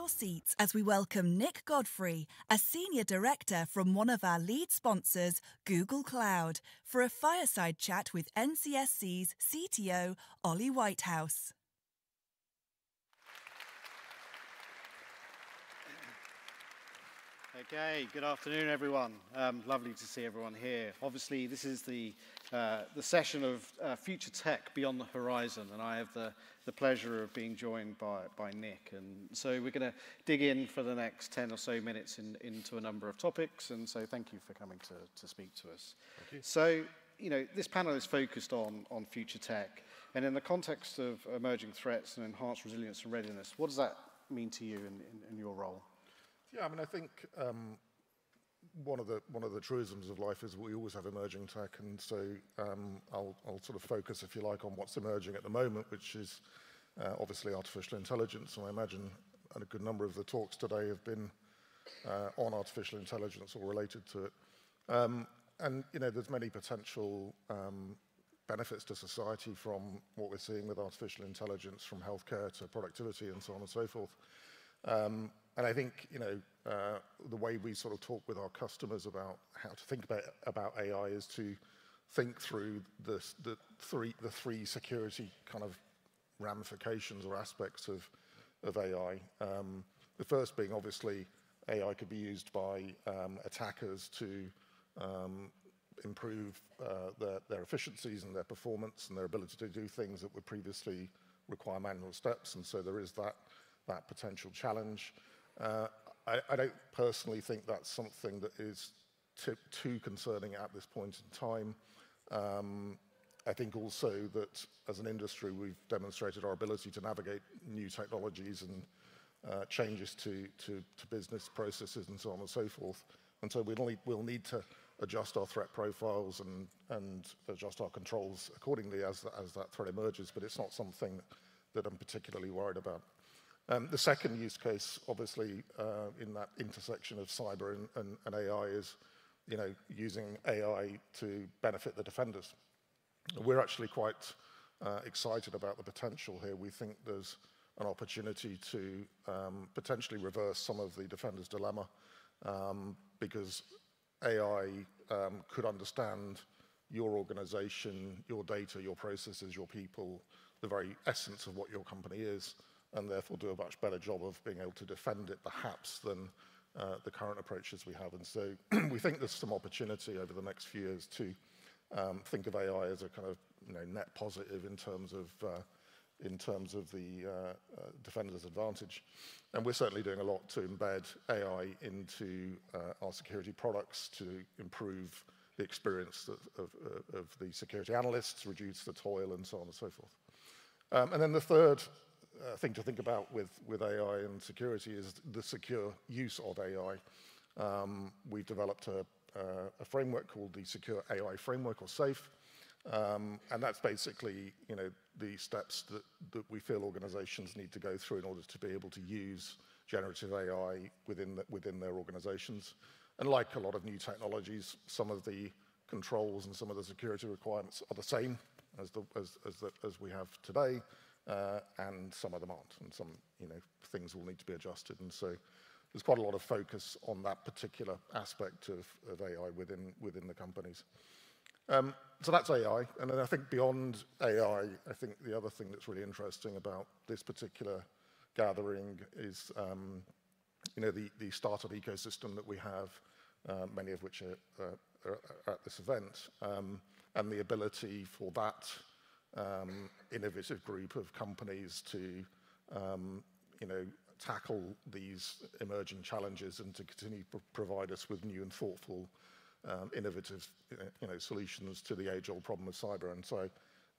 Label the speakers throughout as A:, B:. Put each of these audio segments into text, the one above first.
A: your seats as we welcome Nick Godfrey, a senior director from one of our lead sponsors, Google Cloud, for a fireside chat with NCSC's CTO, Ollie Whitehouse.
B: Okay, good afternoon, everyone. Lovely to see everyone here. Obviously, this is the session of Future Tech Beyond the Horizon, and I have the pleasure of being joined by Nick. And so we're going to dig in for the next 10 or so minutes into a number of topics, and so thank you for coming to speak to us.
C: Thank you.
B: So, you know, this panel is focused on future tech, and in the context of emerging threats and enhanced resilience and readiness, what does that mean to you in your role?
C: Yeah, I mean, I think one of the truisms of life is we always have emerging tech, and so I'll sort of focus, if you like, on what's emerging at the moment, which is obviously artificial intelligence. And I imagine a good number of the talks today have been on artificial intelligence or related to it. And you know, there's many potential benefits to society from what we're seeing with artificial intelligence, from healthcare to productivity and so on and so forth. And I think, you know, the way we sort of talk with our customers about how to think about AI is to think through the three security kind of ramifications or aspects of AI. The first being, obviously, AI could be used by attackers to improve their efficiencies and their performance and their ability to do things that would previously require manual steps, and so there is that potential challenge. I don't personally think that's something that is too concerning at this point in time. I think also that as an industry, we've demonstrated our ability to navigate new technologies and changes to business processes and so on and so forth. And so we'll need to adjust our threat profiles and adjust our controls accordingly as that threat emerges, but it's not something that I'm particularly worried about. The second use case, obviously, in that intersection of cyber and AI is, you know, using AI to benefit the defenders. We're actually quite excited about the potential here. We think there's an opportunity to potentially reverse some of the defender's dilemma because AI could understand your organization, your data, your processes, your people, the very essence of what your company is, and therefore do a much better job of being able to defend it, perhaps, than the current approaches we have. And so we think there's some opportunity over the next few years to think of AI as a kind of, you know, net positive in terms of the defender's advantage. And we're certainly doing a lot to embed AI into our security products to improve the experience of the security analysts, reduce the toil, and so on and so forth. And then the third thing to think about with AI and security is the secure use of AI. We've developed a framework called the Secure AI Framework, or SAFE, and that's basically, you know, the steps that we feel organizations need to go through in order to be able to use generative AI within their organizations. And like a lot of new technologies, some of the controls and some of the security requirements are the same as we have today. And some of them aren't, and some, you know, things will need to be adjusted. And so there's quite a lot of focus on that particular aspect of AI within the companies. So that's AI. And then I think beyond AI, I think the other thing that's really interesting about this particular gathering is, you know, the startup ecosystem that we have, many of which are at this event, and the ability for that innovative group of companies to, you know, tackle these emerging challenges and to continue to provide us with new and thoughtful, innovative, you know, solutions to the age-old problem of cyber. And so,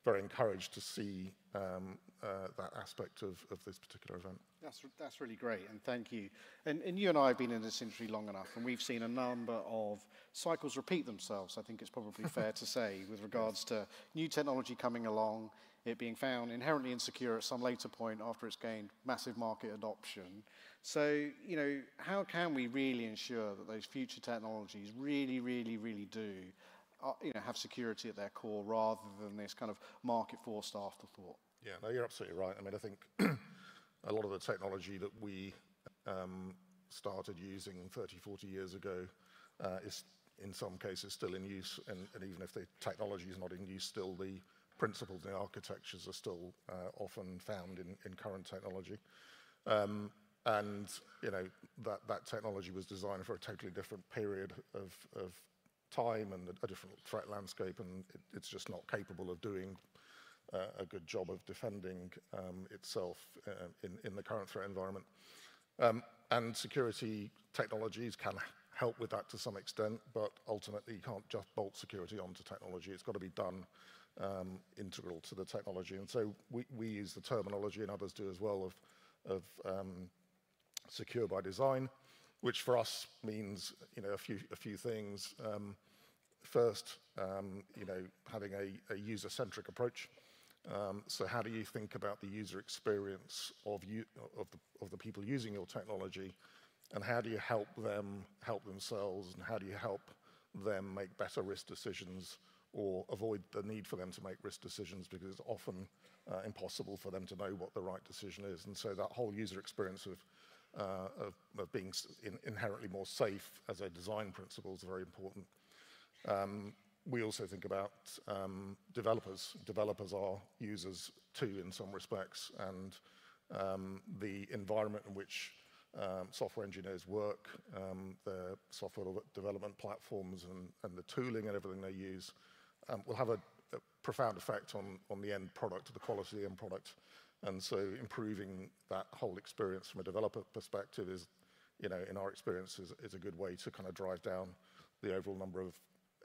C: very encouraged to see that aspect of this particular event.
B: That's really great, and thank you. And you and I have been in this industry long enough, and we've seen a number of cycles repeat themselves, I think it's probably fair to say, with regards to new technology coming along, it being found inherently insecure at some later point after it's gained massive market adoption. So, you know, how can we really ensure that those future technologies really, really, really do you know, have security at their core rather than this kind of market-forced afterthought?
C: Yeah, no, you're absolutely right. I mean, I think a lot of the technology that we started using 30, 40 years ago is in some cases still in use, and even if the technology is not in use, still the principles and the architectures are still often found in current technology. And you know, that technology was designed for a totally different period of time and a different threat landscape, and it's just not capable of doing a good job of defending itself in the current threat environment. And security technologies can help with that to some extent, but ultimately you can't just bolt security onto technology. It's got to be done integral to the technology. And so we use the terminology, and others do as well, of secure by design, which for us means, you know, a few things. First, you know, having a user-centric approach. So how do you think about the user experience of the people using your technology, and how do you help them help themselves, and how do you help them make better risk decisions or avoid the need for them to make risk decisions, because it's often impossible for them to know what the right decision is. And so that whole user experience of being inherently more safe as a design principle is very important. We also think about developers. Developers are users too in some respects, and the environment in which software engineers work, their software development platforms and the tooling and everything they use will have a profound effect on the end product, the quality of the end product. And so improving that whole experience from a developer perspective is, you know, in our experience, is a good way to kind of drive down the overall number of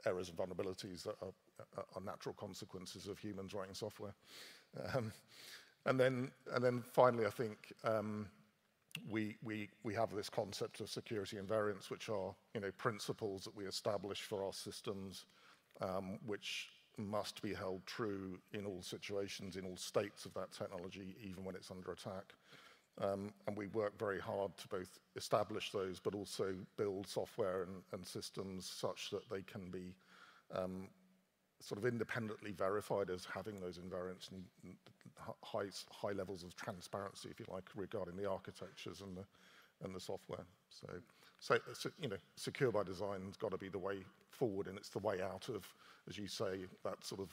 C: errors and vulnerabilities that are natural consequences of humans writing software. And then finally, I think we have this concept of security invariants, which are, you know, principles that we establish for our systems, which must be held true in all situations, in all states of that technology, even when it's under attack. And we work very hard to both establish those, but also build software and systems such that they can be sort of independently verified as having those invariants, and high levels of transparency, if you like, regarding the architectures and the software. So you know, secure by design has got to be the way forward, and it's the way out of, as you say, that sort of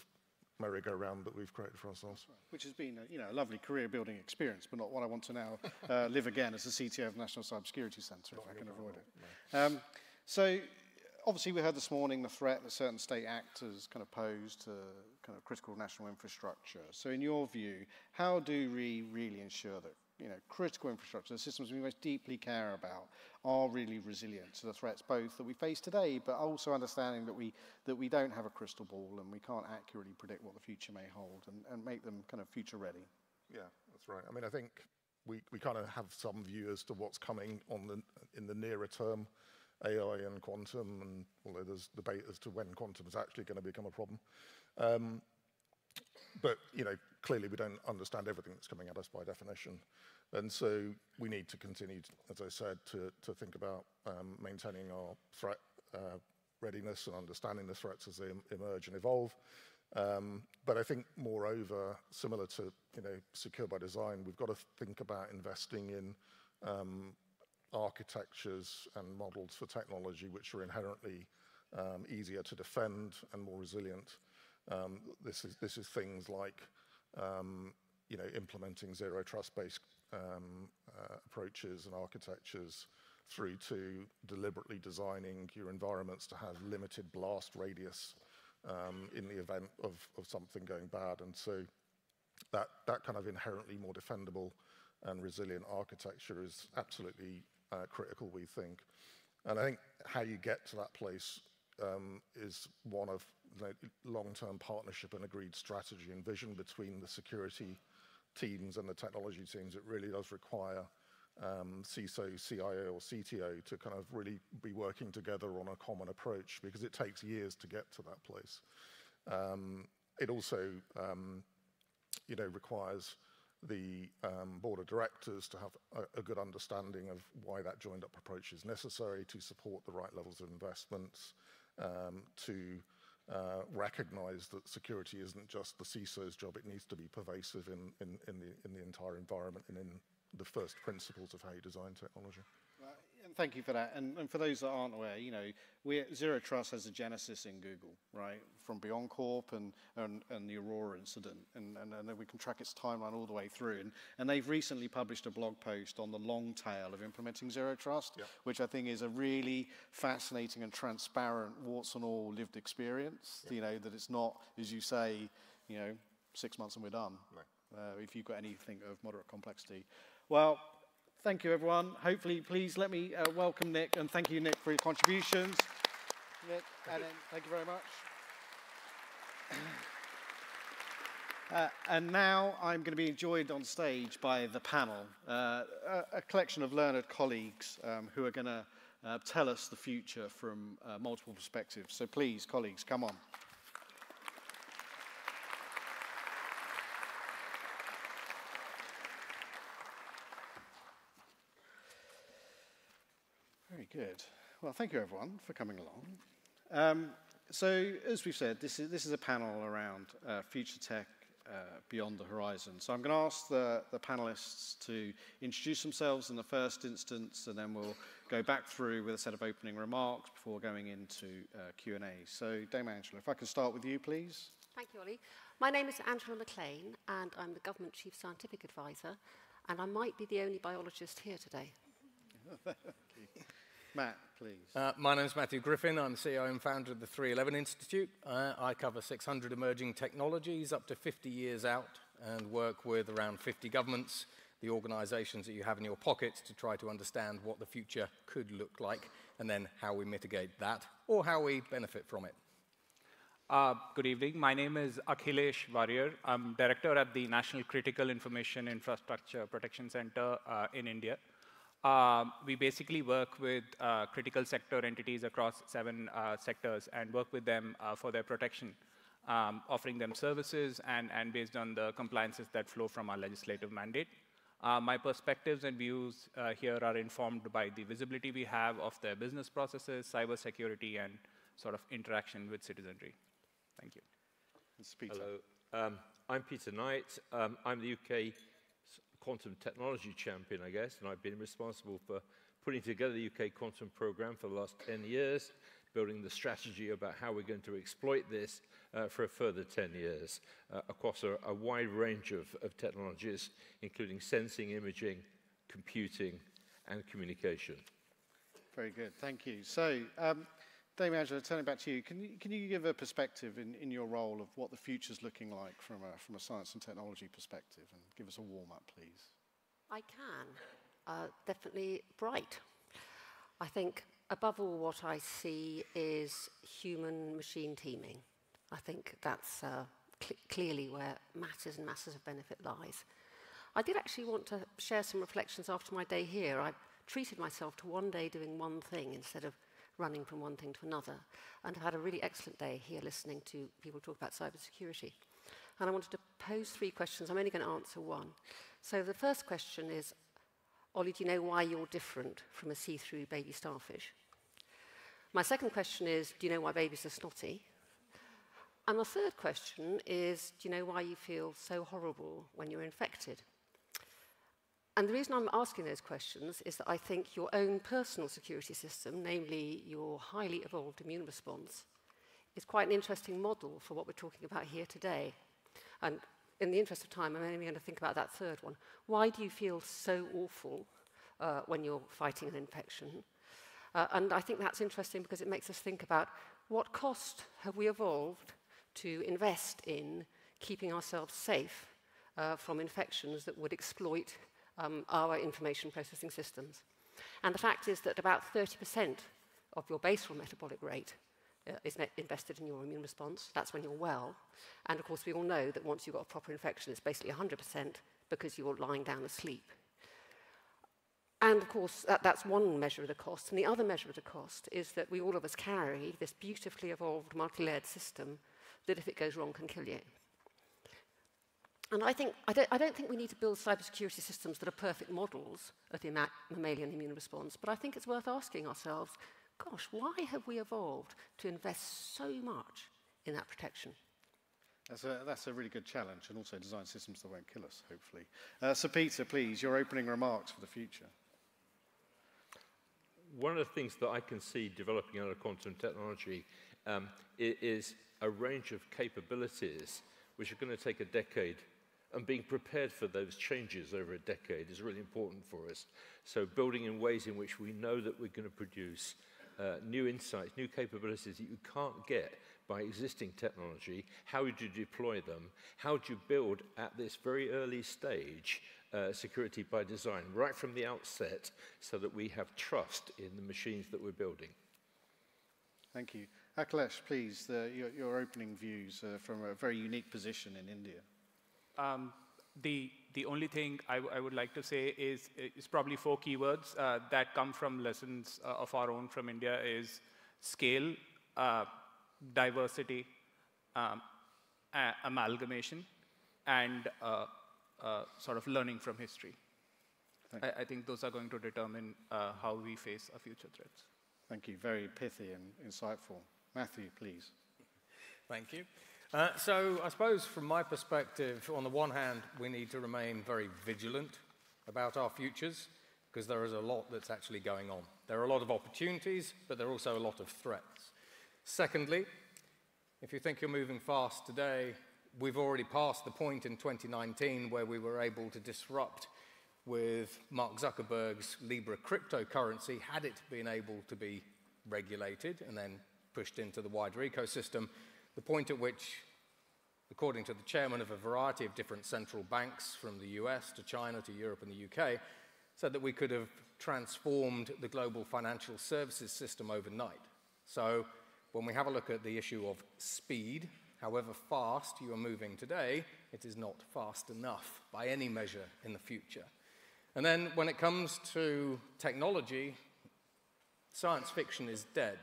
C: merry-go-round that we've created for ourselves.
B: Which has been a lovely career-building experience, but not what I want to now live again as the CTO of the National Cybersecurity Centre, if I can avoid it. So obviously we heard this morning the threat that certain state actors kind of pose to kind of critical national infrastructure. So in your view, how do we really ensure that, you know, critical infrastructure, the systems we most deeply care about, are really resilient to the threats both that we face today, but also understanding that we don't have a crystal ball and we can't accurately predict what the future may hold, and make them kind of future ready?
C: Yeah, that's right. I mean, I think we kind of have some view as to what's coming in the nearer term, AI and quantum, and although there's debate as to when quantum is actually going to become a problem. But, you know, clearly we don't understand everything that's coming at us by definition. And so we need to continue, as I said, to think about maintaining our threat readiness and understanding the threats as they emerge and evolve. But I think, moreover, similar to, you know, secure by design, we've got to think about investing in architectures and models for technology which are inherently easier to defend and more resilient. This is things like, you know, implementing zero trust-based approaches and architectures, through to deliberately designing your environments to have limited blast radius in the event of something going bad. And so that kind of inherently more defendable and resilient architecture is absolutely critical, we think. And I think how you get to that place is one of long-term partnership and agreed strategy and vision between the security teams and the technology teams. It really does require CISO, CIO, or CTO to kind of really be working together on a common approach, because it takes years to get to that place. It also, you know, requires the board of directors to have a good understanding of why that joined-up approach is necessary, to support the right levels of investments, to recognize that security isn't just the CISO's job. It needs to be pervasive in the entire environment and in the first principles of how you design technology.
B: And thank you for that. And for those that aren't aware, you know, Zero Trust has a genesis in Google, right? From Beyond Corp and the Aurora incident. And then we can track its timeline all the way through. And they've recently published a blog post on the long tail of implementing Zero Trust, yep, which I think is a really fascinating and transparent, warts and all lived experience. Yep. You know, that it's not, as you say, you know, 6 months and we're done. Right. If you've got anything of moderate complexity. Well, thank you, everyone. Hopefully, please let me welcome Nick, and thank you, Nick, for your contributions. Nick, and thank you very much. And now I'm going to be joined on stage by the panel, a collection of learned colleagues who are going to tell us the future from multiple perspectives. So please, colleagues, come on. Very good. Well, thank you, everyone, for coming along. So, as we've said, this is a panel around future tech beyond the horizon. So I'm going to ask the panelists to introduce themselves in the first instance, and then we'll go back through with a set of opening remarks before going into Q&A. So, Dame Angela, if I can start with you, please.
D: Thank you, Ollie. My name is Angela McLean, and I'm the Government Chief Scientific Advisor, and I might be the only biologist here today.
B: Thank you. Matt, please.
E: My name is Matthew Griffin. I'm CEO and founder of the 311 Institute. I cover 600 emerging technologies up to 50 years out and work with around 50 governments, the organizations that you have in your pockets, to try to understand what the future could look like and then how we mitigate that or how we benefit from it.
F: Good evening. My name is Akhilesh Warrior. I'm director at the National Critical Information Infrastructure Protection Center in India. We basically work with critical sector entities across 7 sectors and work with them for their protection, offering them services and based on the compliances that flow from our legislative mandate. My perspectives and views here are informed by the visibility we have of their business processes, cybersecurity, and sort of interaction with citizenry. Thank you.
G: Hello. I'm Peter Knight. I'm the UK quantum technology champion, I guess, and I've been responsible for putting together the UK quantum program for the last 10 years, building the strategy about how we're going to exploit this for a further 10 years across a wide range of technologies, including sensing, imaging, computing, and communication.
B: Very good, thank you. So, Dame Angela, turning back to you, can you give a perspective in your role of what the future's looking like from a science and technology perspective, and give us a warm-up, please?
D: I can. Definitely bright. I think, above all, what I see is human-machine teaming. I think that's clearly where masses and masses of benefit lies. I did actually want to share some reflections after my day here. I treated myself to one day doing one thing instead of running from one thing to another, and I've had a really excellent day here listening to people talk about cybersecurity. And I wanted to pose 3 questions. I'm only going to answer one. So the first question is, Ollie, do you know why you're different from a see-through baby starfish? My second question is, do you know why babies are snotty? And the third question is, do you know why you feel so horrible when you're infected? And the reason I'm asking those questions is that I think your own personal security system, namely your highly evolved immune response, is quite an interesting model for what we're talking about here today. And in the interest of time, I'm only going to think about that third one. Why do you feel so awful when you're fighting an infection? And I think that's interesting because it makes us think about what cost have we evolved to invest in keeping ourselves safe from infections that would exploit our information processing systems. And the fact is that about 30% of your basal metabolic rate is invested in your immune response. That's when you're well. And of course, we all know that once you've got a proper infection, it's basically 100% because you're lying down asleep. And of course, that's one measure of the cost. And the other measure of the cost is that we all of us carry this beautifully evolved multi-layered system that if it goes wrong can kill you. And I don't think we need to build cybersecurity systems that are perfect models of the mammalian immune response, but I think it's worth asking ourselves, gosh, why have we evolved to invest so much in that protection?
B: That's a really good challenge, and also design systems that won't kill us, hopefully. So Peter, please, your opening remarks for the future.
G: One of the things that I can see developing out of quantum technology is a range of capabilities which are going to take a decade, and being prepared for those changes over a decade is really important for us. So building in ways in which we know that we're going to produce new insights, new capabilities that you can't get by existing technology. How would you deploy them? How do you build at this very early stage security by design, right from the outset, so that we have trust in the machines that we're building?
B: Thank you. Akhilesh, please, your opening views from a very unique position in India.
F: The only thing I would like to say is probably 4 keywords that come from lessons of our own from India is scale, diversity, amalgamation, and sort of learning from history. I think those are going to determine how we face our future threats.
B: Thank you. Very pithy and insightful. Matthew, please.
E: Thank you. So I suppose from my perspective, on the one hand, we need to remain very vigilant about our futures, because there is a lot that's actually going on. There are a lot of opportunities, but there are also a lot of threats. Secondly, if you think you're moving fast today, we've already passed the point in 2019 where we were able to disrupt with Mark Zuckerberg's Libra cryptocurrency, had it been able to be regulated and then pushed into the wider ecosystem, the point at which, according to the chairman of a variety of different central banks from the US to China to Europe and the UK, said that we could have transformed the global financial services system overnight. So when we have a look at the issue of speed, however fast you are moving today, it is not fast enough by any measure in the future. And then when it comes to technology, science fiction is dead.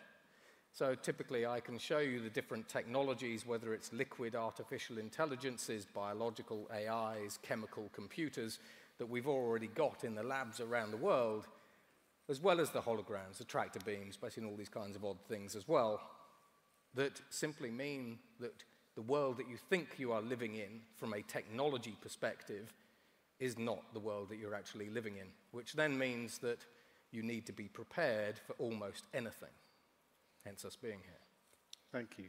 E: So typically I can show you the different technologies, whether it's liquid artificial intelligences, biological AIs, chemical computers, that we've already got in the labs around the world, as well as the holograms, the tractor beams, basically all these kinds of odd things as well, that simply mean that the world that you think you are living in from a technology perspective is not the world that you're actually living in, which then means that you need to be prepared for almost anything, hence us being here.
B: Thank you.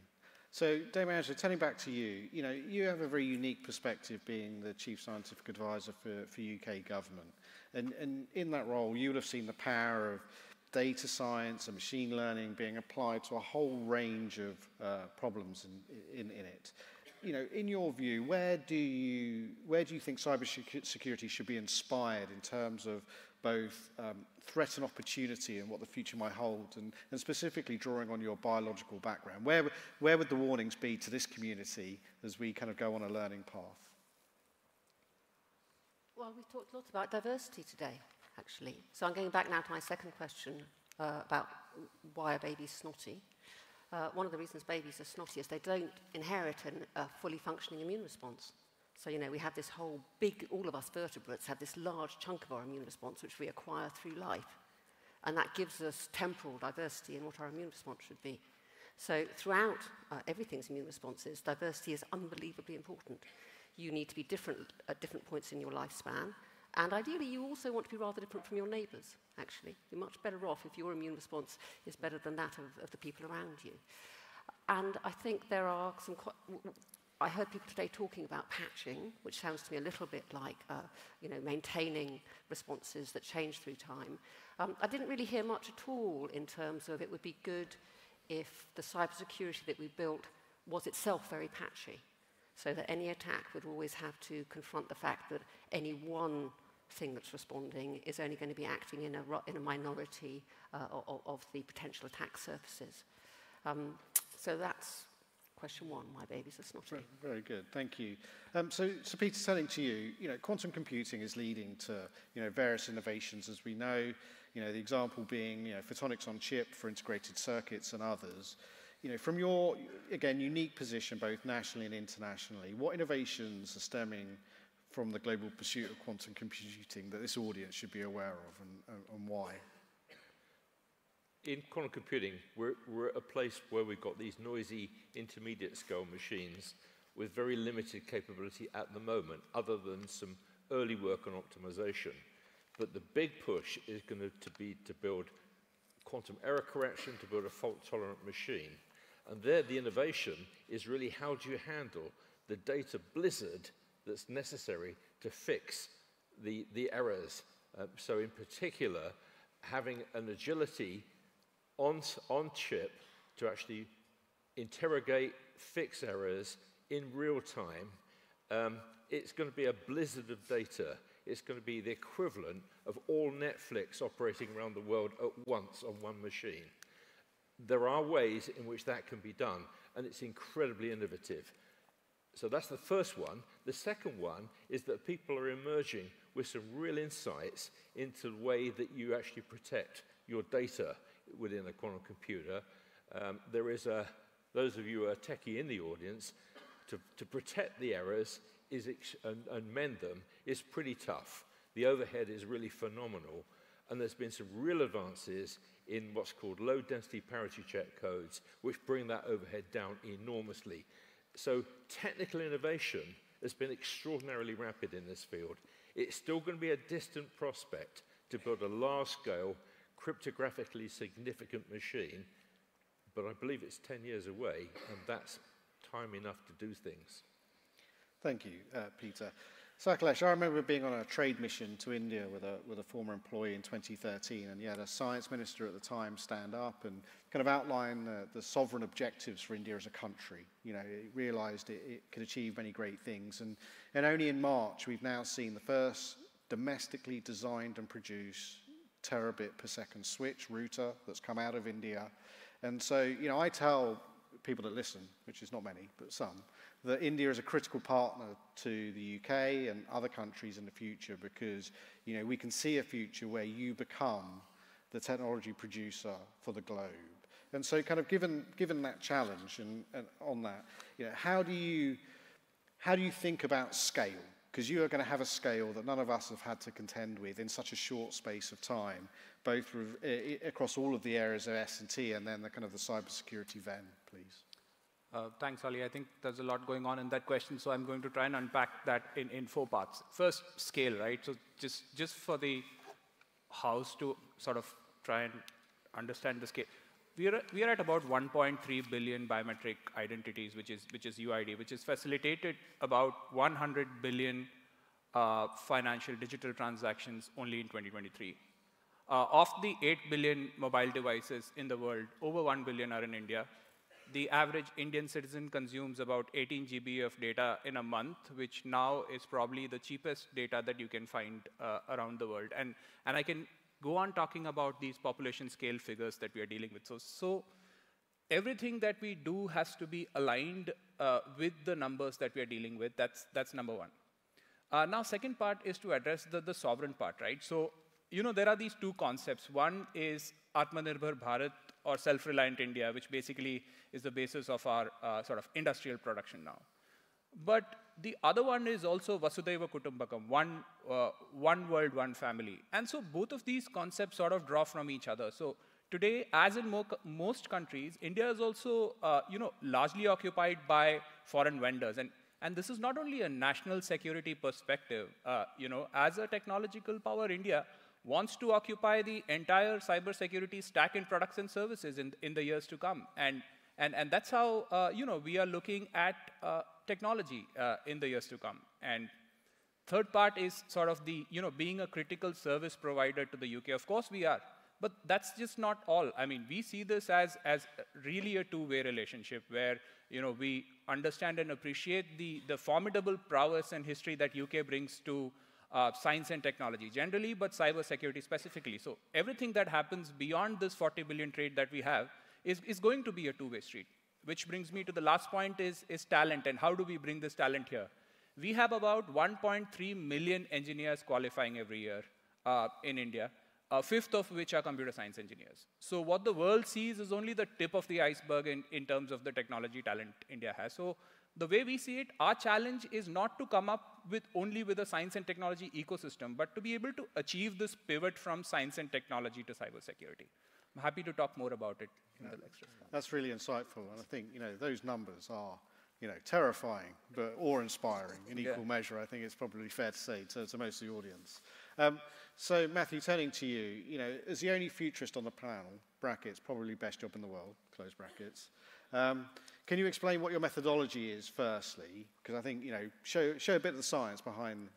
B: So, Damien Angela, turning back to you, you have a very unique perspective being the Chief Scientific Advisor for UK government. And in that role, you would have seen the power of data science and machine learning being applied to a whole range of problems in it. In your view, where do you think cybersecurity should be inspired in terms of both threat and opportunity and what the future might hold, and specifically drawing on your biological background? Where would the warnings be to this community as we kind of go on a learning path?
D: Well, we've talked a lot about diversity today, actually. So I'm going back now to my second question about why are babies snotty. One of the reasons babies are snotty is they don't inherit a fully functioning immune response. So, we have this whole all of us vertebrates have this large chunk of our immune response which we acquire through life. And that gives us temporal diversity in what our immune response should be. So throughout everything's immune responses, diversity is unbelievably important. You need to be different at different points in your lifespan. And ideally, you also want to be rather different from your neighbours, actually. You're much better off if your immune response is better than that of the people around you. And I think there are some I heard people today talking about patching, which sounds to me a little bit like, maintaining responses that change through time. I didn't really hear much at all in terms of it would be good if the cybersecurity that we built was itself very patchy, so that any attack would always have to confront the fact that any one thing that's responding is only going to be acting in a minority of the potential attack surfaces. So that's question one, why babies are snotty.
B: Very good, thank you. So Peter, turning to you, quantum computing is leading to various innovations, as we know. The example being photonics on chip for integrated circuits and others. From your, again, unique position, both nationally and internationally, what innovations are stemming from the global pursuit of quantum computing that this audience should be aware of, and why?
G: In quantum computing, we're at a place where we've got these noisy intermediate scale machines with very limited capability at the moment, other than some early work on optimization. But the big push is going to be to build quantum error correction, to build a fault-tolerant machine. And there, the innovation is really how do you handle the data blizzard that's necessary to fix the errors. So in particular, having an agility on chip to actually interrogate, fix errors in real time. It's going to be a blizzard of data. It's going to be the equivalent of all Netflix operating around the world at once on one machine. There are ways in which that can be done, and it's incredibly innovative. So that's the first one. The second one is that people are emerging with some real insights into the way that you actually protect your data within a quantum computer. There is those of you who are techie in the audience, to protect the errors and mend them is pretty tough. The overhead is really phenomenal, and there's been some real advances in what's called low-density parity check codes, which bring that overhead down enormously. So technical innovation has been extraordinarily rapid in this field. It's still going to be a distant prospect to build a large-scale, cryptographically significant machine, but I believe it's 10 years away, and that's time enough to do things.
B: Thank you, Peter. So, Akhilesh, I remember being on a trade mission to India with a former employee in 2013, and you had a science minister at the time stand up and kind of outline the sovereign objectives for India as a country. You know, it realized it could achieve many great things, and only in March we've now seen the first domestically designed and produced terabit per second switch router that's come out of India. And so, you know, I tell people that listen, which is not many, but some, that India is a critical partner to the UK and other countries in the future, because, you know, we can see a future where you become the technology producer for the globe. And so kind of given that challenge and on that, you know, how do you think about scale? Because you are going to have a scale that none of us have had to contend with in such a short space of time, both across all of the areas of S&T and then the kind of the cybersecurity Venn, please.
F: Thanks, Ali. I think there's a lot going on in that question, so I'm going to try and unpack that in 4 parts. First, scale, right? So just for the house to sort of try and understand the scale. We are at about 1.3 billion biometric identities, which is UID, which has facilitated about 100 billion financial digital transactions only in 2023. Of the 8 billion mobile devices in the world, over 1 billion are in India. The average Indian citizen consumes about 18 GB of data in a month, which now is probably the cheapest data that you can find around the world. And I can go on talking about these population scale figures that we are dealing with. So everything that we do has to be aligned with the numbers that we are dealing with. That's number one. Now, second part is to address the sovereign part, right? So, you know, there are these 2 concepts. One is Atmanirbhar Bharat, or self-reliant India, which basically is the basis of our sort of industrial production now. But the other one is also Vasudhaiva Kutumbakam, one world, one family. And so both of these concepts sort of draw from each other. So today, as in most countries, India is also you know, largely occupied by foreign vendors. And this is not only a national security perspective. You know, as a technological power, India wants to occupy the entire cybersecurity stack in products and services in the years to come. And that's how you know, we are looking at technology in the years to come. And third part is sort of the, you know, being a critical service provider to the UK. Of course we are, but that's just not all. I mean, we see this as really a 2-way relationship where, you know, we understand and appreciate the formidable prowess and history that UK brings to science and technology generally, but cybersecurity specifically. So everything that happens beyond this 40 billion trade that we have is going to be a 2-way street. Which brings me to the last point is talent, and how do we bring this talent here? We have about 1.3 million engineers qualifying every year in India, a fifth of which are computer science engineers. So what the world sees is only the tip of the iceberg in terms of the technology talent India has. So the way we see it, our challenge is not to come up only with a science and technology ecosystem, but to be able to achieve this pivot from science and technology to cybersecurity. I'm happy to talk more about it in the next slide.
B: That's really insightful, and I think, you know, those numbers are you know, terrifying, but awe-inspiring in equal measure, I think it's probably fair to say to most of the audience. So, Matthew, turning to you, you know, as the only futurist on the panel, brackets, probably best job in the world, close brackets, can you explain what your methodology is, firstly? Because I think, you know, show a bit of the science behind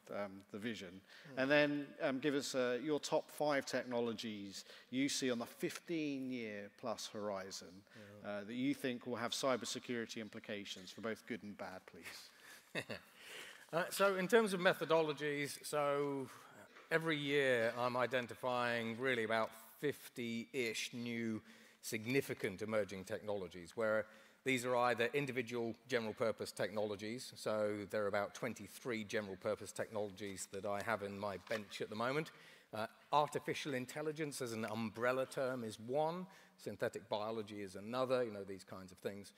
B: the vision, and then give us your top 5 technologies you see on the 15-year plus horizon that you think will have cybersecurity implications for both good and bad, please.
E: So in terms of methodologies, so every year I'm identifying really about 50-ish new significant emerging technologies, where these are either individual general purpose technologies, so there are about 23 general purpose technologies that I have in my bench at the moment. Artificial intelligence as an umbrella term is one, synthetic biology is another, you know, these kinds of things.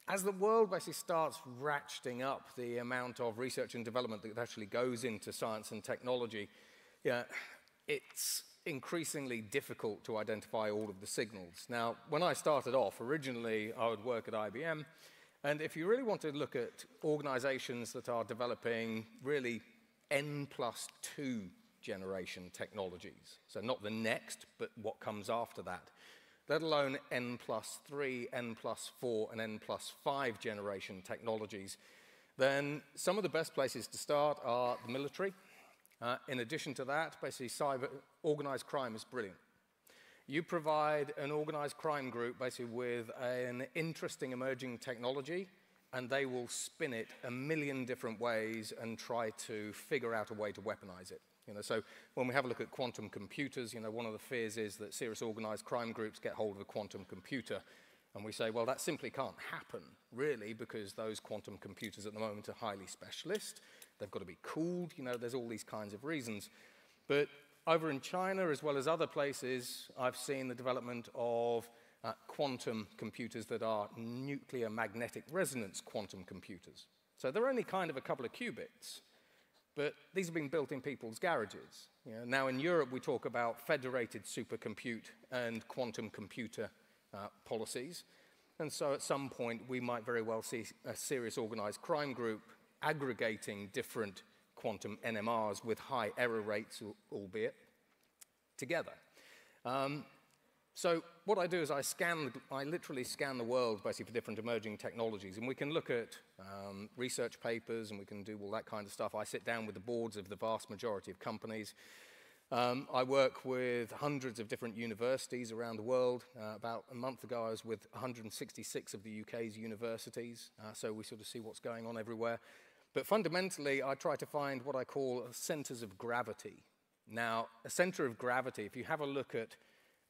E: As the world basically starts ratcheting up the amount of research and development that actually goes into science and technology, it's increasingly difficult to identify all of the signals. Now, when I started off, originally I would work at IBM, and if you really want to look at organizations that are developing really N+2 generation technologies, so not the next, but what comes after that, let alone N+3, N+4, and N+5 generation technologies, then some of the best places to start are the military. In addition to that, basically organized crime is brilliant. You provide an organized crime group basically with an interesting emerging technology, and they will spin it a million different ways and try to figure out a way to weaponize it. You know, so when we have a look at quantum computers, you know, one of the fears is that serious organized crime groups get hold of a quantum computer, and we say, well, that simply can't happen, really, because those quantum computers at the moment are highly specialist. They've got to be cooled, you know, there's all these kinds of reasons. But over in China, as well as other places, I've seen the development of quantum computers that are nuclear magnetic resonance quantum computers. So they're only kind of a couple of qubits, but these have been built in people's garages. You know, now in Europe, we talk about federated supercompute and quantum computer policies. And so at some point, we might very well see a serious organized crime group aggregating different quantum NMRs with high error rates, albeit, together. So what I do is I literally scan the world basically for different emerging technologies, and we can look at research papers and we can do all that kind of stuff. I sit down with the boards of the vast majority of companies. I work with hundreds of different universities around the world. About a month ago, I was with 166 of the UK's universities, so we sort of see what's going on everywhere. But fundamentally, I try to find what I call centers of gravity. Now, a center of gravity, if you have a look at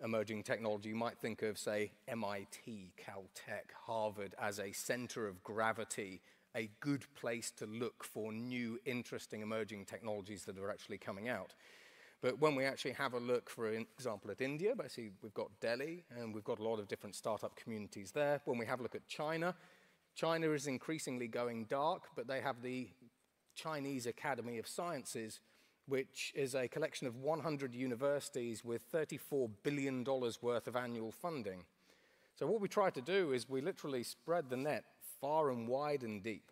E: emerging technology, you might think of, say, MIT, Caltech, Harvard as a center of gravity, a good place to look for new, interesting emerging technologies that are actually coming out. But when we actually have a look, for example, at India, basically we've got Delhi, and we've got a lot of different startup communities there. When we have a look at China, China is increasingly going dark, but they have the Chinese Academy of Sciences, which is a collection of 100 universities with $34 billion worth of annual funding. So what we try to do is we literally spread the net far and wide and deep.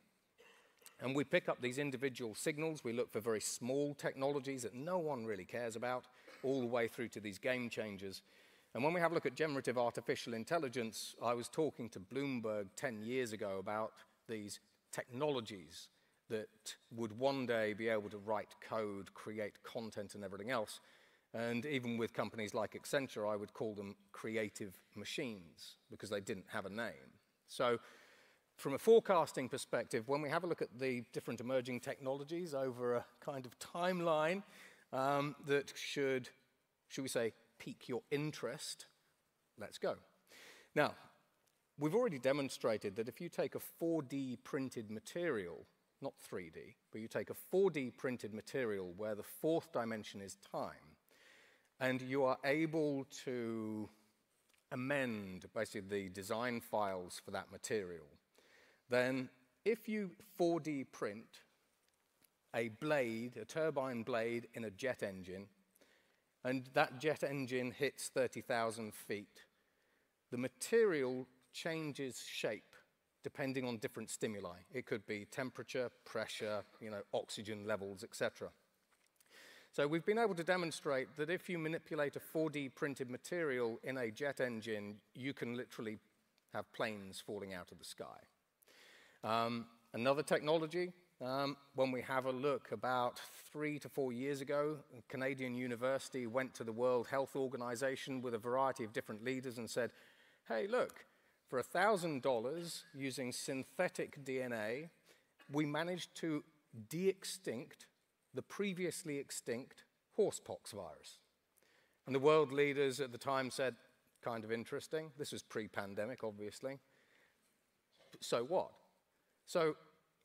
E: And we pick up these individual signals. We look for very small technologies that no one really cares about, all the way through to these game changers. And when we have a look at generative artificial intelligence, I was talking to Bloomberg 10 years ago about these technologies that would one day be able to write code, create content, and everything else. And even with companies like Accenture, I would call them creative machines because they didn't have a name. So from a forecasting perspective, when we have a look at the different emerging technologies over a kind of timeline that should we say, pique your interest, let's go. Now, we've already demonstrated that if you take a 4D printed material, not 3D, but you take a 4D printed material where the fourth dimension is time, and you are able to amend basically the design files for that material, then if you 4D print a blade, a turbine blade in a jet engine, and that jet engine hits 30,000 feet, the material changes shape depending on different stimuli. It could be temperature, pressure, oxygen levels, etc. So we've been able to demonstrate that if you manipulate a 4D printed material in a jet engine, you can literally have planes falling out of the sky. Another technology, when we have a look about 3 to 4 years ago, a Canadian university went to the World Health Organization with a variety of different leaders and said, hey, look, for $1,000 using synthetic DNA, we managed to de-extinct the previously extinct horsepox virus. And the world leaders at the time said, kind of interesting. This was pre-pandemic, obviously. So what? So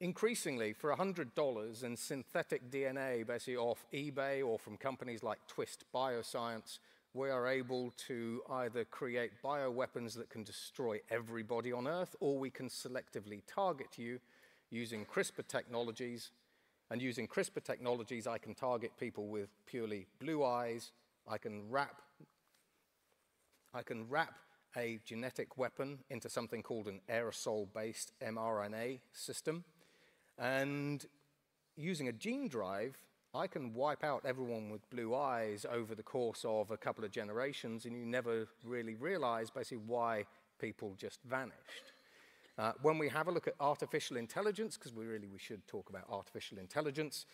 E: increasingly, for $100 in synthetic DNA, basically off eBay or from companies like Twist Bioscience, we are able to either create bioweapons that can destroy everybody on Earth, or we can selectively target you using CRISPR technologies. And using CRISPR technologies, I can target people with purely blue eyes. I can wrap a genetic weapon into something called an aerosol-based mRNA system. And using a gene drive, I can wipe out everyone with blue eyes over the course of a couple of generations, and you never really realize basically why people just vanished. When we have a look at artificial intelligence, because we should talk about artificial intelligence,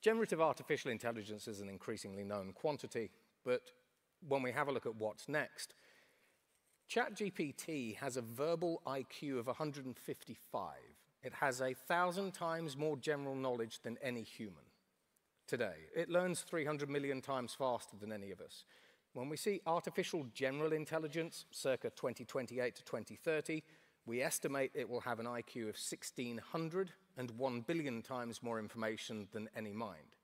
E: generative artificial intelligence is an increasingly known quantity, but when we have a look at what's next, ChatGPT has a verbal IQ of 155. It has 1,000 times more general knowledge than any human today. It learns 300 million times faster than any of us. When we see artificial general intelligence, circa 2028 to 2030, we estimate it will have an IQ of 1,600 and 1 billion times more information than any mind.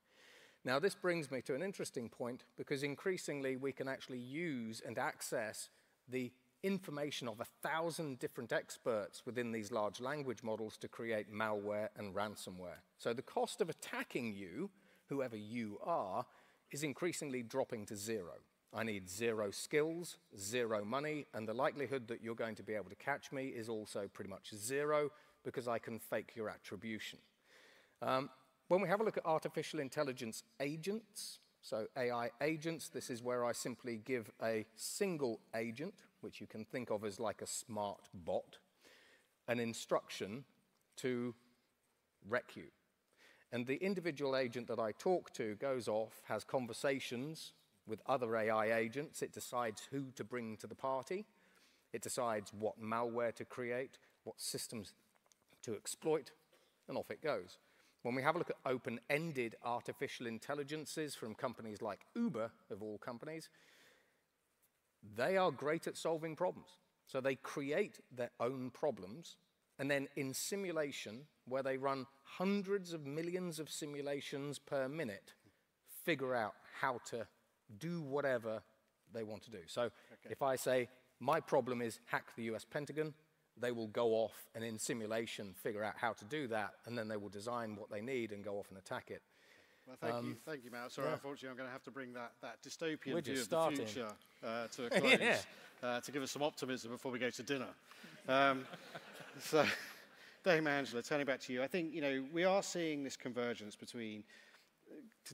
E: Now, this brings me to an interesting point, because increasingly we can actually use and access the information of 1,000 different experts within these large language models to create malware and ransomware. So the cost of attacking you, whoever you are, is increasingly dropping to zero. I need 0 skills, 0 money, and the likelihood that you're going to be able to catch me is also pretty much 0, because I can fake your attribution. When we have a look at artificial intelligence agents, so AI agents, this is where I simply give a single agent, which you can think of as like a smart bot, an instruction to wreck you. And the individual agent that I talk to goes off, has conversations with other AI agents. It decides who to bring to the party. It decides what malware to create, what systems to exploit, and off it goes. When we have a look at open-ended artificial intelligences from companies like Uber, of all companies, they are great at solving problems. So they create their own problems, and then in simulation, where they run hundreds of millions of simulations per minute, figure out how to do whatever they want to do. So if I say, my problem is hack the US Pentagon, they will go off and in simulation figure out how to do that, and then they will design what they need and go off and attack it.
B: Well, thank you, Matt. Sorry, unfortunately, I'm going to have to bring that dystopian
E: We're
B: view
E: just
B: of the
E: starting.
B: future to a close, to give us some optimism before we go to dinner. So, Dame Angela, turning back to you, I think we are seeing this convergence between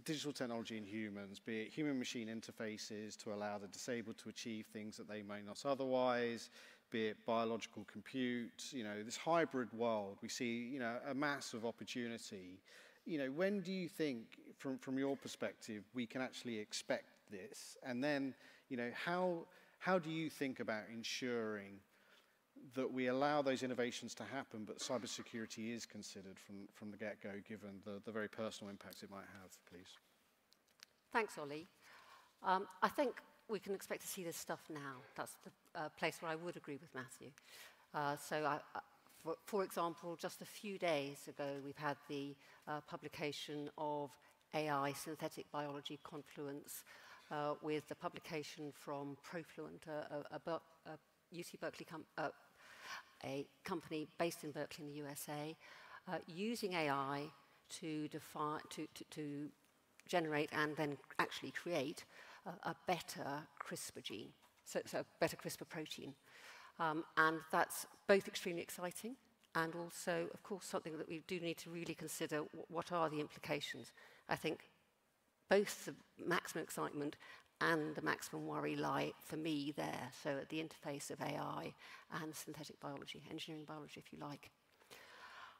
B: digital technology and humans, be it human-machine interfaces to allow the disabled to achieve things that they may not otherwise, be it biological compute, this hybrid world. We see, a massive opportunity. When do you think, from your perspective, we can actually expect this? And then, how do you think about ensuring that we allow those innovations to happen, but cybersecurity is considered from the get-go, given the very personal impacts it might have, please?
D: Thanks, Ollie. I think we can expect to see this stuff now. That's the place where I would agree with Matthew. For example, just a few days ago, we've had the publication of AI synthetic biology confluence with the publication from Profluent, UC Berkeley a company based in Berkeley in the USA, using AI to generate and then actually create a better CRISPR gene, so a better CRISPR protein. And that's both extremely exciting and also, of course, something that we do need to really consider. What are the implications? I think both the maximum excitement and the maximum worry lie, for me, there. So at the interface of AI and synthetic biology, engineering biology, if you like.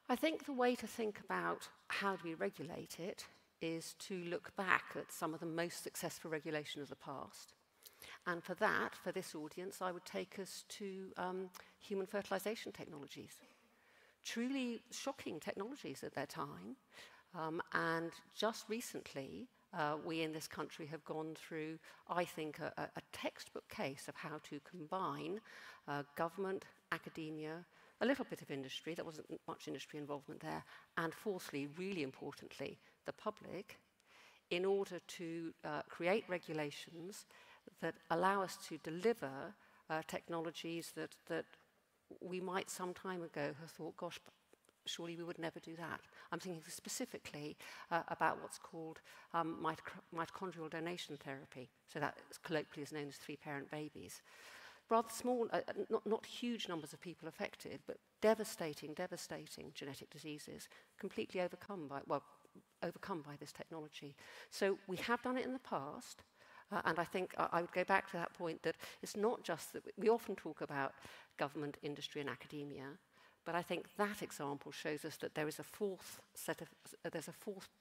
D: I think the way to think about how do we regulate it is to look back at some of the most successful regulation of the past. And for that, for this audience, I would take us to human fertilization technologies. Truly shocking technologies at their time. And just recently, we in this country have gone through, I think, a textbook case of how to combine government, academia, a little bit of industry, there wasn't much industry involvement there, and fourthly, really importantly, the public, in order to create regulations that allow us to deliver technologies that we might some time ago have thought, gosh, surely we would never do that. I'm thinking specifically about what's called mitochondrial donation therapy. So that colloquially is known as three-parent babies. Rather small, not huge numbers of people affected, but devastating genetic diseases, completely overcome by this technology. So we have done it in the past. And I think I would go back to that point that it's not just that we often talk about government, industry, and academia, but I think that example shows us that there is a fourth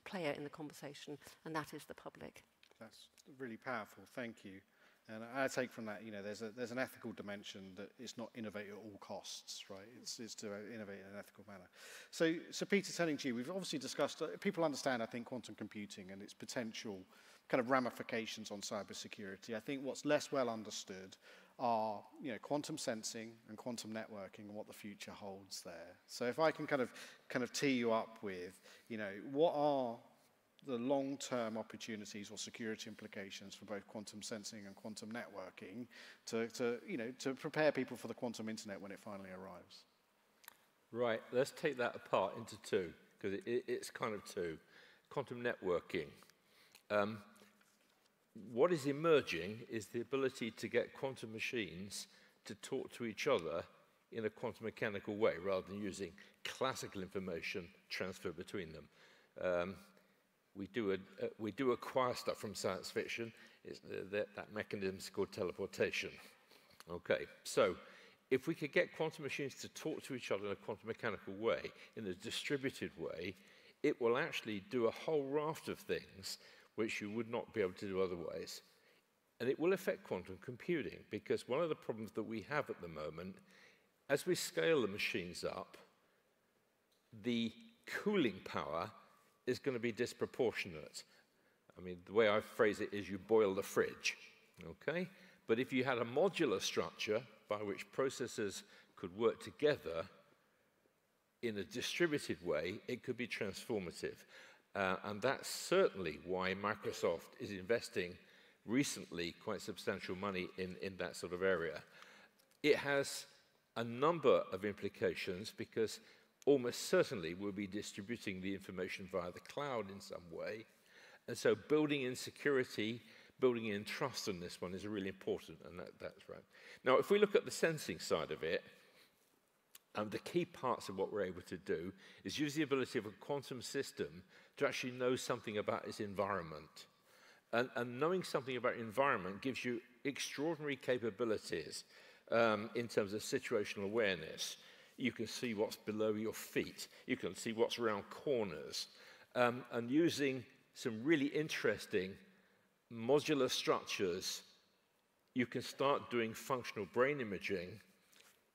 D: player in the conversation, and that is the public. That's
B: really powerful. Thank you. And I take from that, there's an ethical dimension that it's not innovate at all costs, right? It's to innovate in an ethical manner. So Peter, turning to you, we've obviously discussed, people understand, I think, quantum computing and its potential kind of ramifications on cybersecurity. I think what's less well understood are, quantum sensing and quantum networking and what the future holds there. So if I can kind of tee you up with, what are the long-term opportunities or security implications for both quantum sensing and quantum networking to prepare people for the quantum internet when it finally arrives?
G: Right, let's take that apart into two, because it's kind of two. Quantum networking. What is emerging is the ability to get quantum machines to talk to each other in a quantum mechanical way, rather than using classical information transfer between them. We do acquire stuff from science fiction. That mechanism is called teleportation. Okay, so if we could get quantum machines to talk to each other in a quantum mechanical way, in a distributed way, it will actually do a whole raft of things which you would not be able to do otherwise. And it will affect quantum computing, because one of the problems that we have at the moment, as we scale the machines up, the cooling power is going to be disproportionate. I mean, the way I phrase it is you boil the fridge, okay? But if you had a modular structure by which processors could work together in a distributed way, it could be transformative. And that's certainly why Microsoft is investing recently quite substantial money in that sort of area. It has a number of implications, because almost certainly we'll be distributing the information via the cloud in some way. And so building in security, building in trust on this one is really important, and that's right. Now, if we look at the sensing side of it, the key parts of what we're able to do is use the ability of a quantum system to actually know something about its environment. And knowing something about environment gives you extraordinary capabilities in terms of situational awareness. You can see what's below your feet. You can see what's around corners. And using some really interesting modular structures, you can start doing functional brain imaging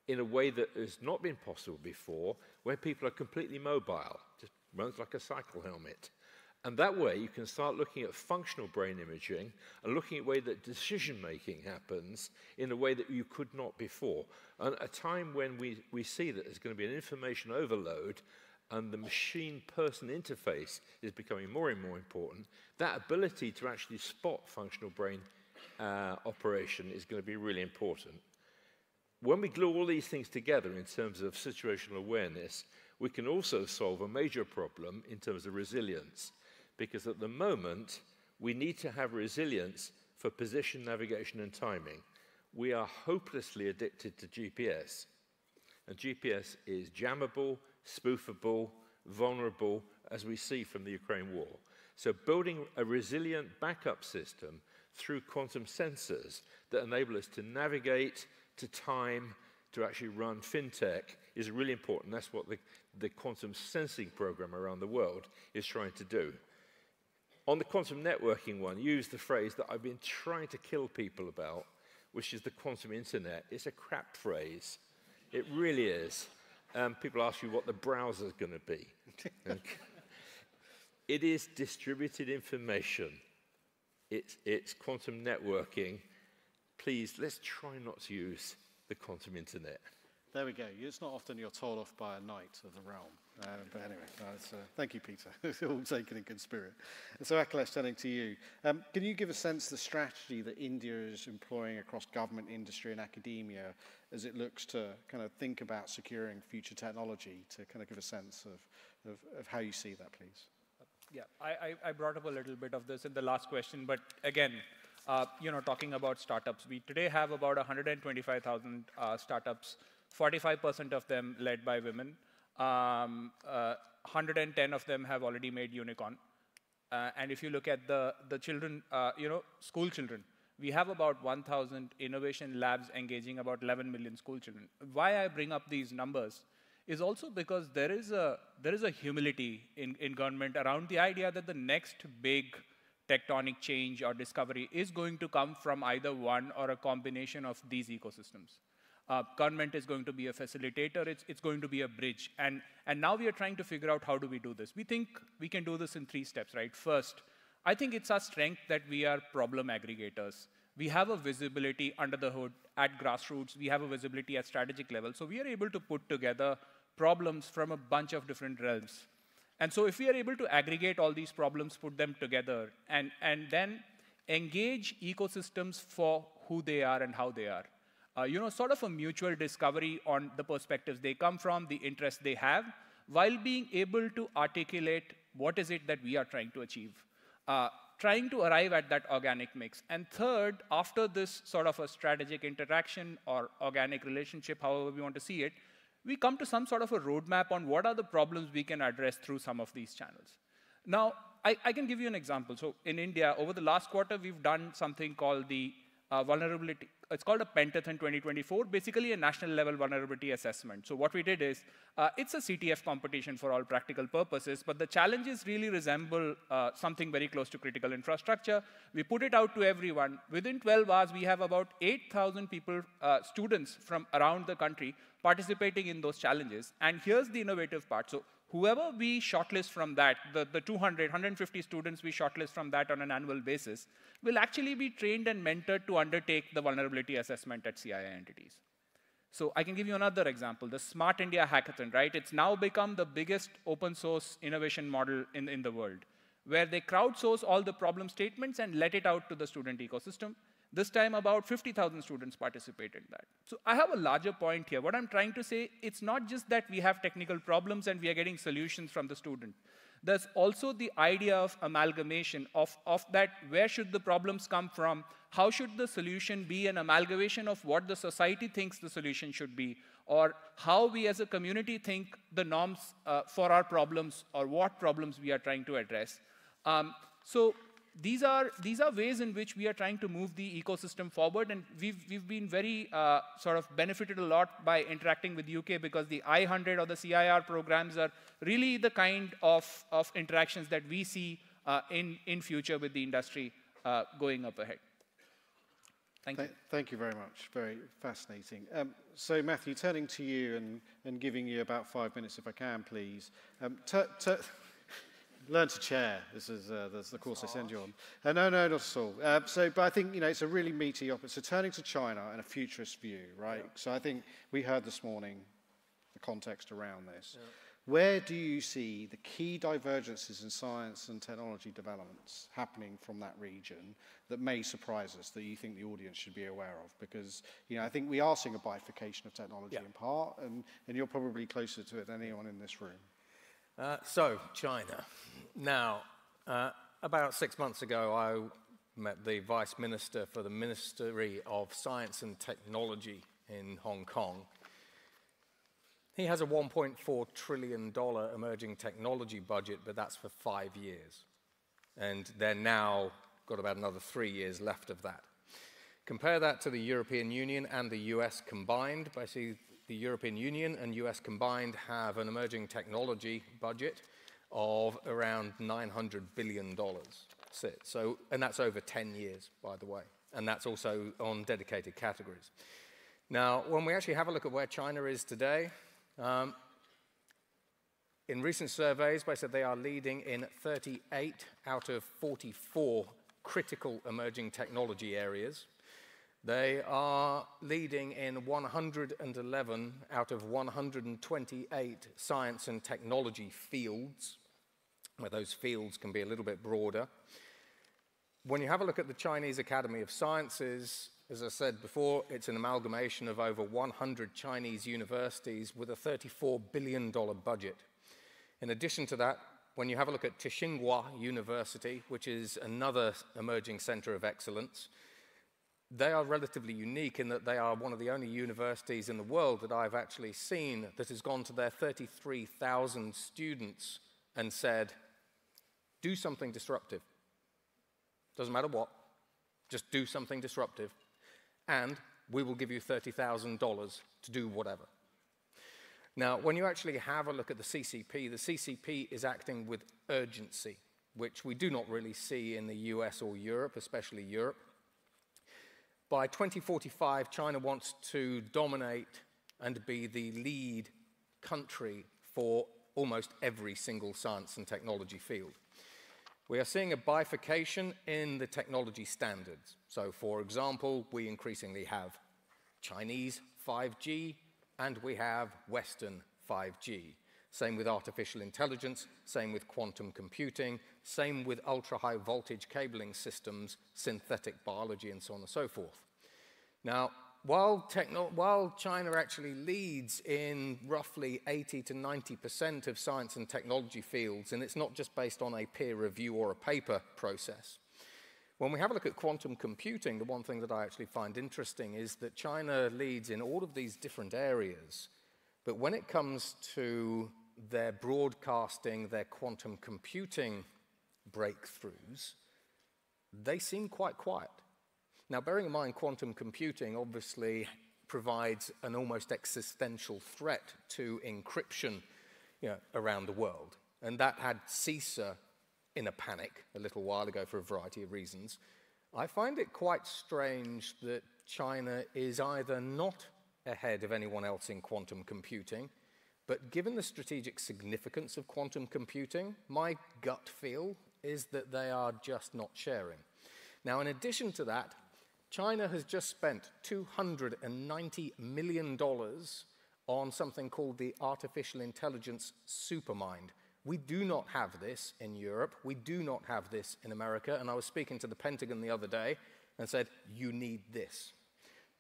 G: in a way that has not been possible before, where people are completely mobile, just runs like a cycle helmet. And that way, you can start looking at functional brain imaging and looking at the way that decision-making happens in a way that you could not before. And a time when we see that there's going to be an information overload and the machine-person interface is becoming more and more important, that ability to actually spot functional brain operation is going to be really important. When we glue all these things together in terms of situational awareness, we can also solve a major problem in terms of resilience. Because at the moment, we need to have resilience for position, navigation, and timing. we are hopelessly addicted to GPS. And GPS is jammable, spoofable, vulnerable, as we see from the Ukraine war. So building a resilient backup system through quantum sensors that enable us to navigate, to time, to actually run fintech is really important. That's what the quantum sensing program around the world is trying to do. On the quantum networking one, use the phrase that I've been trying to kill people about, which is the quantum internet. It's a crap phrase. It really is. People ask you what the browser's going to be. It is distributed information. It's quantum networking. Please, let's try not to use the quantum internet.
B: There we go. It's not often you're told off by a knight of the realm. But anyway, thank you, Peter. It's all taken in good spirit. And so, Akhilesh, turning to you, can you give a sense of the strategy that India is employing across government, industry, and academia as it looks to kind of think about securing future technology, to kind of give a sense of how you see that, please?
F: Yeah, I brought up a little bit of this in the last question, but again, talking about startups, we today have about 125,000 startups, 45% of them led by women. 110 of them have already made unicorn. And if you look at the children, school children, we have about 1,000 innovation labs engaging about 11 million school children. Why I bring up these numbers is also because there is a humility in government around the idea that the next big tectonic change or discovery is going to come from either one or a combination of these ecosystems. Government is going to be a facilitator, it's going to be a bridge. And now we are trying to figure out how do we do this. We think we can do this in 3 steps, right? First, I think it's our strength that we are problem aggregators. We have a visibility under the hood at grassroots. We have a visibility at strategic level. So we are able to put together problems from a bunch of different realms. And so if we are able to aggregate all these problems, put them together, and then engage ecosystems for who they are and how they are. Sort of a mutual discovery on the perspectives they come from, the interests they have, while being able to articulate what is it that we are trying to achieve. Trying to arrive at that organic mix. And third, after this sort of a strategic interaction or organic relationship, however we want to see it, we come to some sort of a roadmap on what are the problems we can address through some of these channels. Now, I can give you an example. So in India, over the last quarter, we've done something called the vulnerability. It's called a Pentathon 2024, basically a national level vulnerability assessment. So what we did is, it's a CTF competition for all practical purposes, but the challenges really resemble something very close to critical infrastructure. We put it out to everyone. Within 12 hours, we have about 8,000 people, students from around the country participating in those challenges. And here's the innovative part. So whoever we shortlist from that, the 200, 150 students we shortlist from that on an annual basis, will actually be trained and mentored to undertake the vulnerability assessment at CII entities. So I can give you another example, the Smart India Hackathon, right? It's now become the biggest open source innovation model in the world, where they crowdsource all the problem statements and let it out to the student ecosystem. This time, about 50,000 students participated in that. So I have a larger point here. What I'm trying to say, it's not just that we have technical problems and we are getting solutions from the student. There's also the idea of amalgamation of that, where should the problems come from? How should the solution be an amalgamation of what the society thinks the solution should be, or how we as a community think the norms for our problems, or what problems we are trying to address. So these are ways in which we are trying to move the ecosystem forward, and we've been very sort of benefited a lot by interacting with UK, because the I100 or the CIR programs are really the kind of interactions that we see in future with the industry going up ahead. Thank you.
B: Thank you very much. Very fascinating. So Matthew, turning to you and giving you about 5 minutes, if I can, please. Learn to chair. This is the course I send you on. No, not at all. But I think it's a really meaty opportunity. So turning to China and a futurist view, right? Yeah. So I think we heard this morning the context around this. Yeah. Where do you see the key divergences in science and technology developments happening from that region that may surprise us, that you think the audience should be aware of? Because I think we are seeing a bifurcation of technology in part, and you're probably closer to it than anyone in this room.
E: So, China. Now, about 6 months ago, I met the Vice Minister for the Ministry of Science and Technology in Hong Kong. He has a $1.4 trillion emerging technology budget, but that's for 5 years. And they're now got about another 3 years left of that. Compare that to the European Union and the US combined. Basically, the European Union and US combined have an emerging technology budget of around $900 billion. So, and that's over 10 years, by the way. And that's also on dedicated categories. Now, when we actually have a look at where China is today, in recent surveys, they are leading in 38 out of 44 critical emerging technology areas. They are leading in 111 out of 128 science and technology fields, where those fields can be a little bit broader. When you have a look at the Chinese Academy of Sciences, as I said before, it's an amalgamation of over 100 Chinese universities with a $34 billion budget. In addition to that, when you have a look at Tsinghua University, which is another emerging center of excellence, they are relatively unique in that they are one of the only universities in the world that I've actually seen that has gone to their 33,000 students and said, do something disruptive. Doesn't matter what, just do something disruptive, and we will give you $30,000 to do whatever. Now, when you actually have a look at the CCP is acting with urgency, which we do not really see in the US or Europe, especially Europe. By 2045, China wants to dominate and be the lead country for almost every single science and technology field. We are seeing a bifurcation in the technology standards. So, for example, we increasingly have Chinese 5G and we have Western 5G. Same with artificial intelligence, same with quantum computing, same with ultra-high voltage cabling systems, synthetic biology, and so on and so forth. Now, while China actually leads in roughly 80 to 90% of science and technology fields, and it's not just based on a peer review or a paper process, when we have a look at quantum computing, the one thing that I actually find interesting is that China leads in all of these different areas, but when it comes to their broadcasting, their quantum computing breakthroughs, they seem quite quiet. Now, bearing in mind, quantum computing obviously provides an almost existential threat to encryption around the world. And that had CISA in a panic a little while ago for a variety of reasons. I find it quite strange that China is either not ahead of anyone else in quantum computing, but given the strategic significance of quantum computing, my gut feel is that they are just not sharing. Now, in addition to that, China has just spent $290 million on something called the artificial intelligence supermind. We do not have this in Europe. We do not have this in America. And I was speaking to the Pentagon the other day and said, you need this.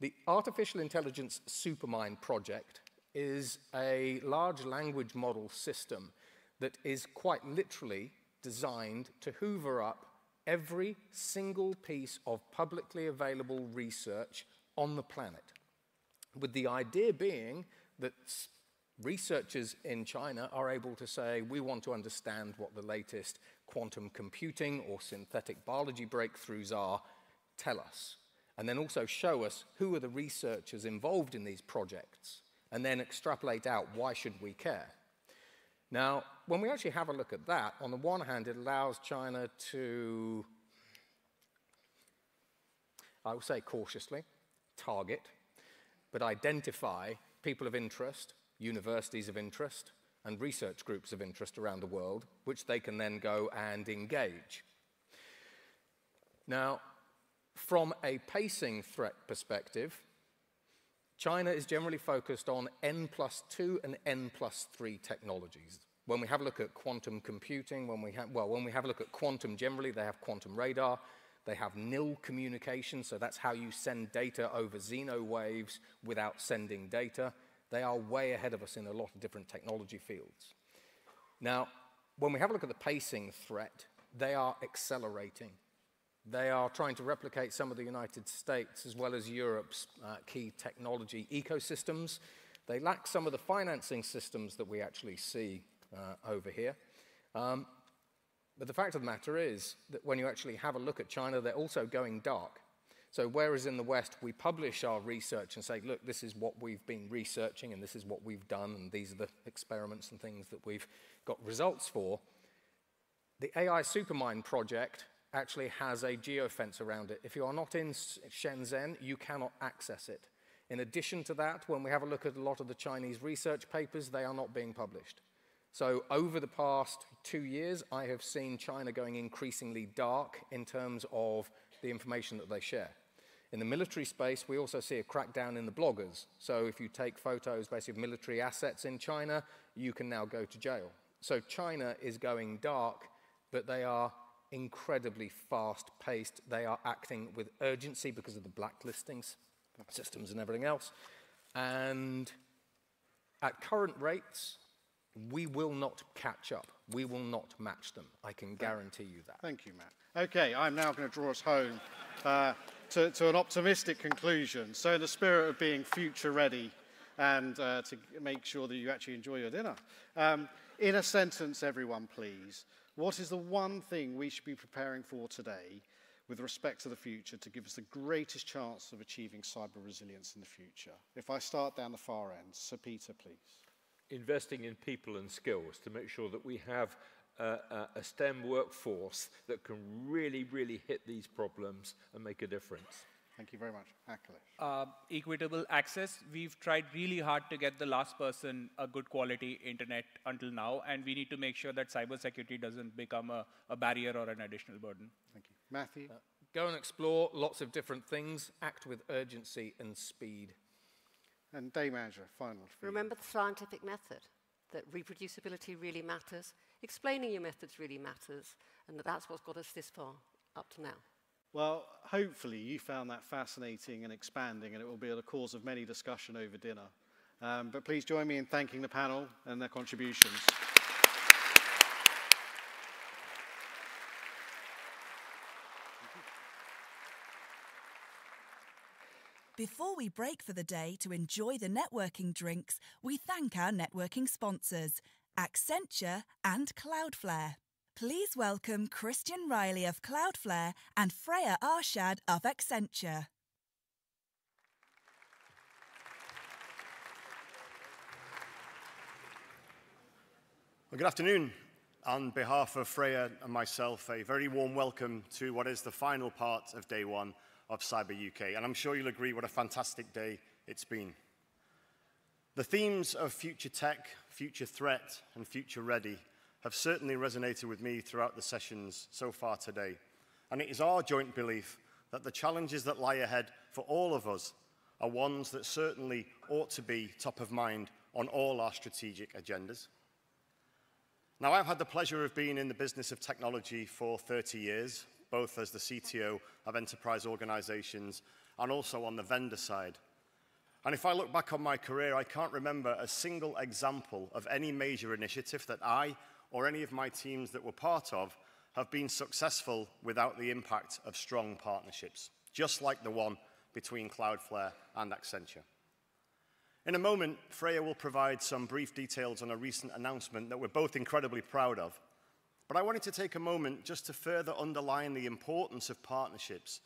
E: The artificial intelligence supermind project is a large language model system that is quite literally designed to hoover up every single piece of publicly available research on the planet, with the idea being that researchers in China are able to say, we want to understand what the latest quantum computing or synthetic biology breakthroughs are, tell us. And then also show us who are the researchers involved in these projects, and then extrapolate out why should we care. Now, when we actually have a look at that, on the one hand, it allows China to, I would say cautiously, target, but identify people of interest, universities of interest, and research groups of interest around the world, which they can then go and engage. Now, from a pacing threat perspective, China is generally focused on N+2 and N+3 technologies. When we have a look at quantum computing, when we have a look at quantum generally, they have quantum radar, they have nil communication, so that's how you send data over Xeno waves without sending data. They are way ahead of us in a lot of different technology fields. Now, when we have a look at the pacing threat, they are accelerating. They are trying to replicate some of the United States as well as Europe's key technology ecosystems. They lack some of the financing systems that we actually see over here. But the fact of the matter is that when you actually have a look at China, they're also going dark. So whereas in the West we publish our research and say, look, this is what we've been researching and this is what we've done and these are the experiments and things that we've got results for, the AI Supermind project actually has a geofence around it. If you are not in Shenzhen, you cannot access it. In addition to that, when we have a look at a lot of the Chinese research papers, they are not being published. So over the past 2 years, I have seen China going increasingly dark in terms of the information that they share. In the military space, we also see a crackdown in the bloggers. So if you take photos, basically, of military assets in China, you can now go to jail. So China is going dark, but they are incredibly fast-paced. They are acting with urgency because of the blacklistings, systems and everything else. And at current rates, we will not catch up. We will not match them. I can guarantee you that.
B: Thank you, Matt. Okay, I'm now going to draw us home to an optimistic conclusion. So in the spirit of being future ready and to make sure that you actually enjoy your dinner, in a sentence, everyone, please, what is the one thing we should be preparing for today with respect to the future to give us the greatest chance of achieving cyber resilience in the future? If I start down the far end, Sir Peter, please.
G: Investing in people and skills to make sure that we have a STEM workforce that can really, really hit these problems and make a difference.
B: Thank you very much. Akhilesh.
F: Equitable access. We've tried really hard to get the last person a good quality internet until now, and we need to make sure that cybersecurity doesn't become a barrier or an additional burden.
B: Thank you. Matthew?
E: Go and explore lots of different things. Act with urgency and speed.
B: And Dame Angela, final.
D: Remember the scientific method, that reproducibility really matters, explaining your methods really matters, and that's what's got us this far up to now.
B: Well, hopefully you found that fascinating and expanding, and it will be the cause of many discussion over dinner. But please join me in thanking the panel and their contributions.
A: Before we break for the day to enjoy the networking drinks, we thank our networking sponsors, Accenture and Cloudflare. Please welcome Christian Riley of Cloudflare and Freya Arshad of Accenture.
H: Well, good afternoon. On behalf of Freya and myself, a very warm welcome to what is the final part of day one of CyberUK, and I'm sure you'll agree what a fantastic day it's been. The themes of future tech, future threat, and future ready have certainly resonated with me throughout the sessions so far today, and it is our joint belief that the challenges that lie ahead for all of us are ones that certainly ought to be top of mind on all our strategic agendas. Now, I've had the pleasure of being in the business of technology for 30 years, both as the CTO of enterprise organizations and also on the vendor side. And if I look back on my career, I can't remember a single example of any major initiative that I or any of my teams that were part of have been successful without the impact of strong partnerships, just like the one between Cloudflare and Accenture. In a moment, Freya will provide some brief details on a recent announcement that we're both incredibly proud of. But I wanted to take a moment just to further underline the importance of partnerships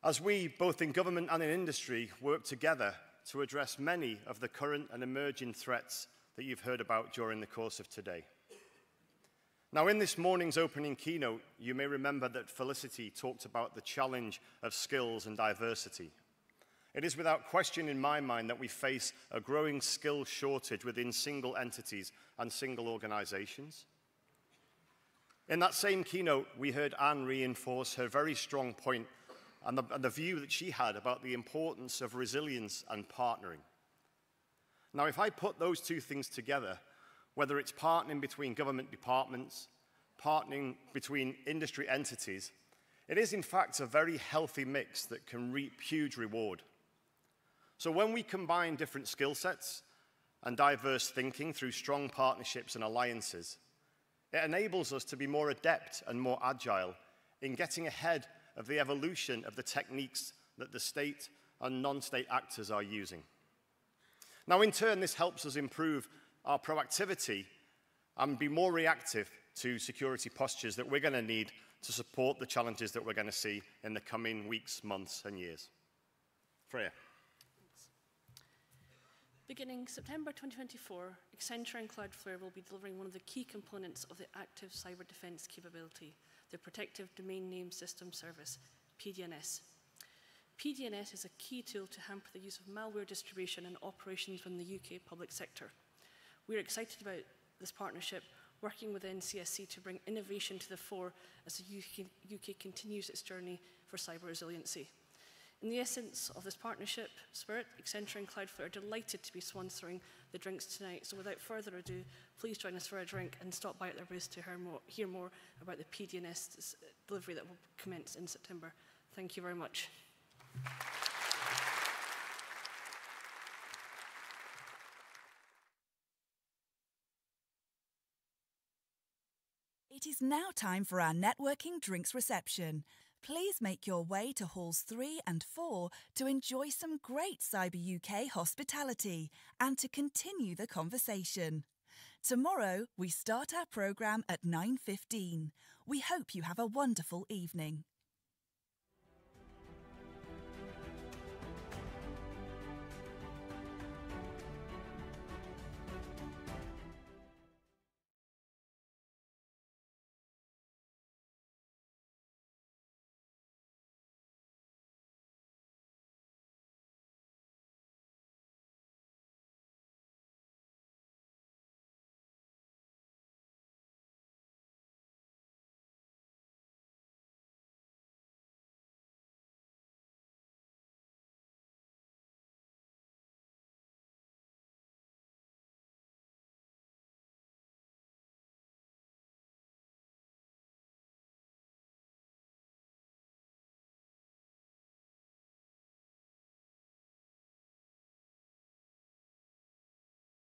H: as we, both in government and in industry, work together to address many of the current and emerging threats that you've heard about during the course of today. Now, in this morning's opening keynote, you may remember that Felicity talked about the challenge of skills and diversity. It is without question in my mind that we face a growing skill shortage within single entities and single organizations. In that same keynote, we heard Anne reinforce her very strong point and the view that she had about the importance of resilience and partnering. Now, if I put those two things together, whether it's partnering between government departments, partnering between industry entities, it is in fact a very healthy mix that can reap huge reward. So when we combine different skill sets and diverse thinking through strong partnerships and alliances, it enables us to be more adept and more agile in getting ahead of the evolution of the techniques that the state and non-state actors are using. Now, in turn, this helps us improve our proactivity and be more reactive to security postures that we're going to need to support the challenges that we're going to see in the coming weeks, months, and years. Freya.
I: Beginning September 2024, Accenture and Cloudflare will be delivering one of the key components of the active cyber defense capability, the Protective Domain Name System Service, PDNS. PDNS is a key tool to hamper the use of malware distribution and operations within the UK public sector. We're excited about this partnership, working with NCSC to bring innovation to the fore as the UK continues its journey for cyber resiliency. In the essence of this partnership spirit, Accenture and Cloudflare are delighted to be sponsoring the drinks tonight. So without further ado, please join us for a drink and stop by at their booth to hear more about the PDNS delivery that will commence in September. Thank you very much.
A: It is now time for our networking drinks reception. Please make your way to halls 3 and 4 to enjoy some great CyberUK hospitality and to continue the conversation. Tomorrow, we start our programme at 9:15. We hope you have a wonderful evening.